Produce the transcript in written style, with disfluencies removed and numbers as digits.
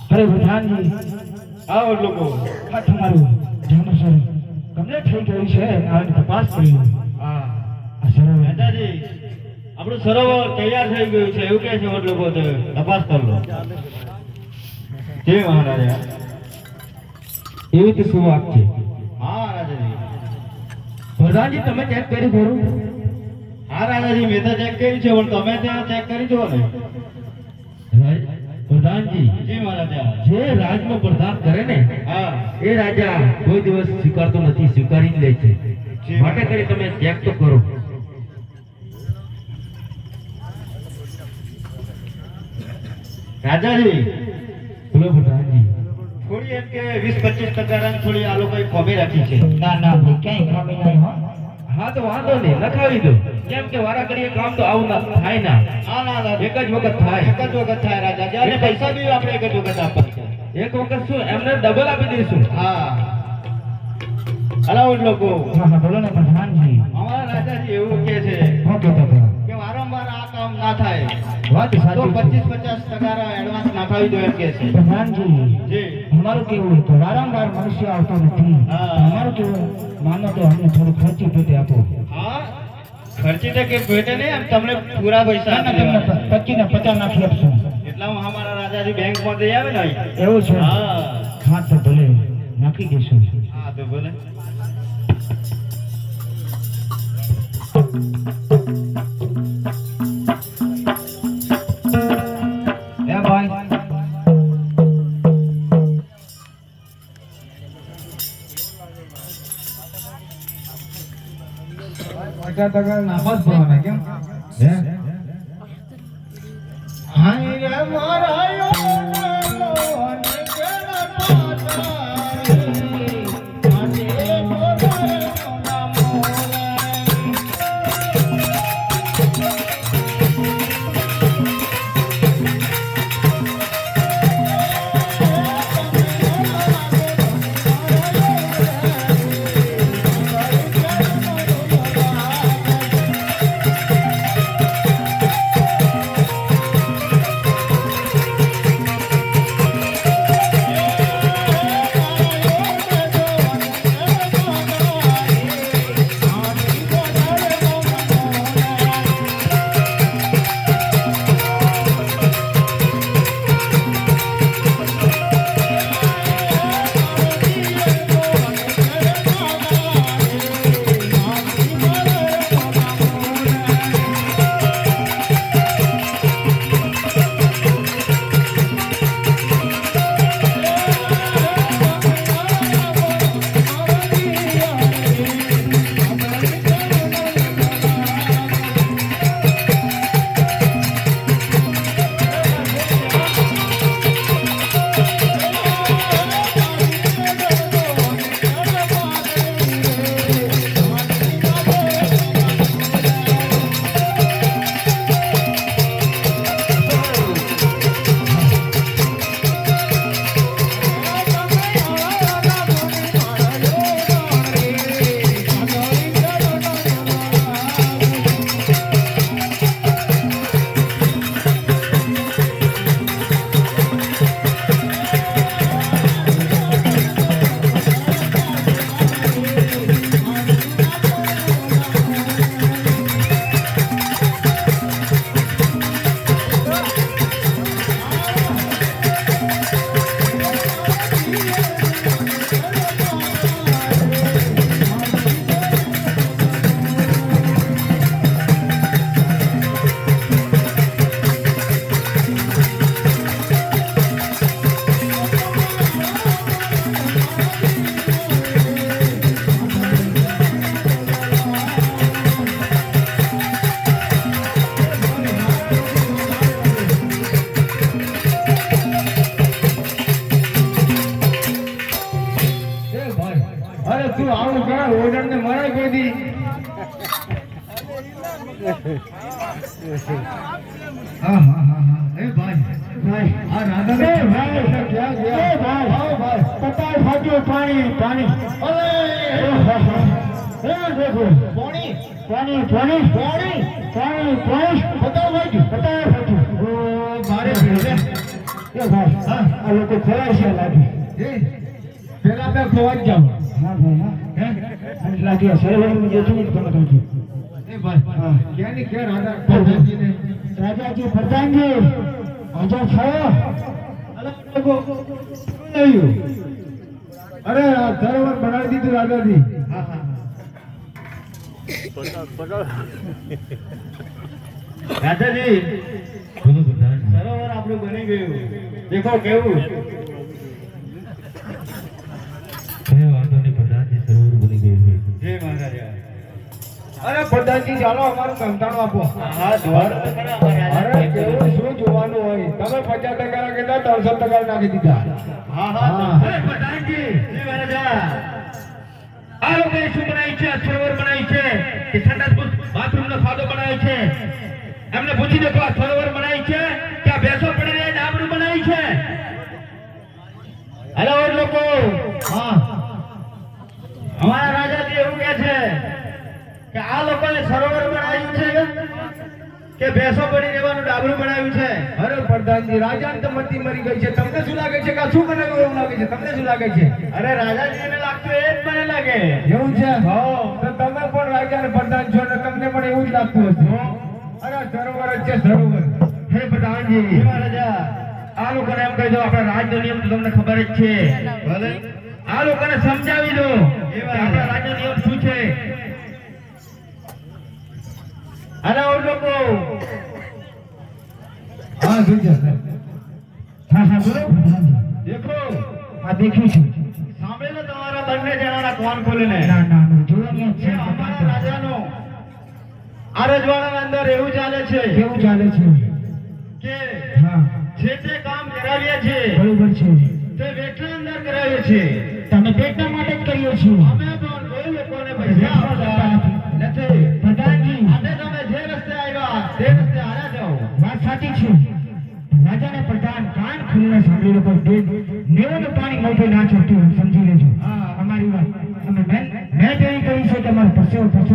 અરે પ્રધાનજી આવો લોકો આ તમારું જામસર કમ્પ્લીટ થઈ ગયું છે આની તપાસ કરી હા આ સરોવર દાદાજી આપણું સરોવર તૈયાર થઈ ગયું છે એવું કહે છે વડ લોકો તો તપાસ કરી લો જય મહારાજા એવી તો શું વાત છે હા રાજાજી પ્રધાનજી તમે ચેક કરી ખરું હા રાજાજી મેં તો ચેક કર્યું છે પણ તમે ત્યાં ચેક કરી જુઓ ને પ્રધાનજી જી મહારાજા જે રાજનો પ્રધાન કરે ને હા એ રાજા કોઈ દિવસ સ્વીકારતો નથી સ્વીકારી જ લે છે માટે કરી તમે ચેક તો કરો રાજાજી બોલો પ્રધાનજી થોડી એમ કે 20-25% થોડી આ લોકોએ ખોબી રાખી છે ના ના ભાઈ ક્યાંય ખામી નહીં હો હા તો વાંધો નહીં લખાવી દો કેમ કે વારા ઘડીએ કામ તો આવું ના થાય ના હા ના ના એક જ વખત થાય એક જ વખત થાય રાજા જ્યારે પૈસા બી આપણે એક જ વખત આપવા છે એક વખત શું એમને ડબલ આપી દઈશું હા અલાઉડ લોકો હા હા બોલો ને પ્રધાનજી અમારા રાજાજી એવું કહે છે હું કહેતો હતો કે વારંવાર આ કામ ના થાય વાત તો સાચી છે 25-50% એડવાન્સ નાખાવી દો એમ કહે છે પ્રધાનજી જી અમારું કેવું તો વારંવાર મનુષ્ય આવતો નથી હા. અમારું કેવું માનો તો અમને થોડું ખર્ચી પેટે આપો હા ખર્ચી તો કે ભેટે નહીં એમ તમને પૂરા પૈસા ના, આપી તમને દેવાના. 25 ને 50 નાખી આપશું એટલામાં અમારા રાજાજી બેંકમાં જઈ આવે ને એવું છે હા હા તો ભલે નાખી દઈશું હા તો ભલે એ ભાઈ નામાજ ભરવાના કેમ હે હાય રે મારા આવું કરા ઓડરને મરાય કોઈ દી હા હા હા હા એ ભાઈ આ રાધા ભાઈ ક્યાં ગયા આવો ભાઈ પતાય ફાટ્યો પાણી અરે દેખો પાણી પતાવ ફાટ્યું ઓ મારે ભેલે એ ભાઈ હા આ લોકો ખોવાય છે લાગી એ પેલા બે ખોવાઈ જાવ હા ભાઈ હા હે લાગી સરોવરમાં જે છું તમે કહું એ ભાઈ હા ક્યાંની કે રાજાજી પ્રધાનજી આજા છો અરે આ સરોવર બનાવી દીધું રાજાજી હા હા રાજાજી બોલો પ્રધાન સરોવર આપણું બની ગયું દેખો કેવું કઈ વાંધો નહીં પ્રધાનજી સરોવર બની ગયું છે જય મહારાજા અરે પ્રધાનજી ચાલો અમારું કંટાળો આપો હા દ્વાર તો ખરા અમારે અરે કેવું શું જોવાનું હોય તમે 50% કેટલા 300% નાખી દીધા હા હા. અરે પ્રધાનજી જય મહારાજા આ લોકોએ શું બનાવ્યું છે સરોવર બનાવ્યું છે કે સંડાસ બાથરૂમ નો ખાડો બનાવ્યો છે એમને પૂછી દેખો આ સરોવર બનાવ્યું છે કે આ ભેંસો પડી રહે ડાબરું બનાવ્યું છે હેલો લોકો હા અમારા રાજાજી એવું કહે છે કે આ લોકોએ સરોવર બનાવ્યું છે કે ભેંસો પડી રહેવાનું ડાબરું બનાવ્યું છે અરે પ્રધાનજી રાજાને તો મતી મરી ગઈ છે તમને શું લાગે છે કે આ શું બનાવ્યું એવું લાગે છે તમને શું લાગે છે અરે રાજાજીને લાગતું એ જ મને લાગે એવું છે હો. તો તમે પણ રાજા ને પ્રધાન છો ને તમને પણ એવું જ લાગતું હશે અરે સરોવર જ છે સરોવર હે પ્રધાનજી જય મહારાજા આ લોકોને એમ કહી દો આપણા રાજનો નિયમ તો તમને ખબર જ છે ભલે આ લોકોને સમજાવી દો કે આપણા રાજનો નિયમ શું છે હેલો લોકો હા શું છે હા હા બોલો દેખો હા દેખ્યું છે સાંભળેલો તમારા બંને જણાના કોણ ખોલીને ના ના જોવાની જ કે છે અમારા રાજાનો આ રજવાડાના અંદર એવું ચાલે છે કેવું ચાલે છે કે હા જે તે કામ કરાવીએ છીએ બરોબર છે તે વેઠલા અંદર કરાવીએ છીએ તમે પેટના માટે જ કરીએ છીએ અમે પણ કોઈ લોકોને પૈસા આપતા નથી પ્રધાનજી આજે તમે જે રસ્તે આવ્યા તે રસ્તે હાલ્યા જાઓ વાત સાચી છે રાજાને પ્રધાન કાન ખુલ્લા સાંભળી લોકો નેવાનું પાણી મોઢે ના ચડતું હોય સમજી લેજો હા. અમારી વાત અમે મેં તેવી કરી છે કે અમારો પરસેવો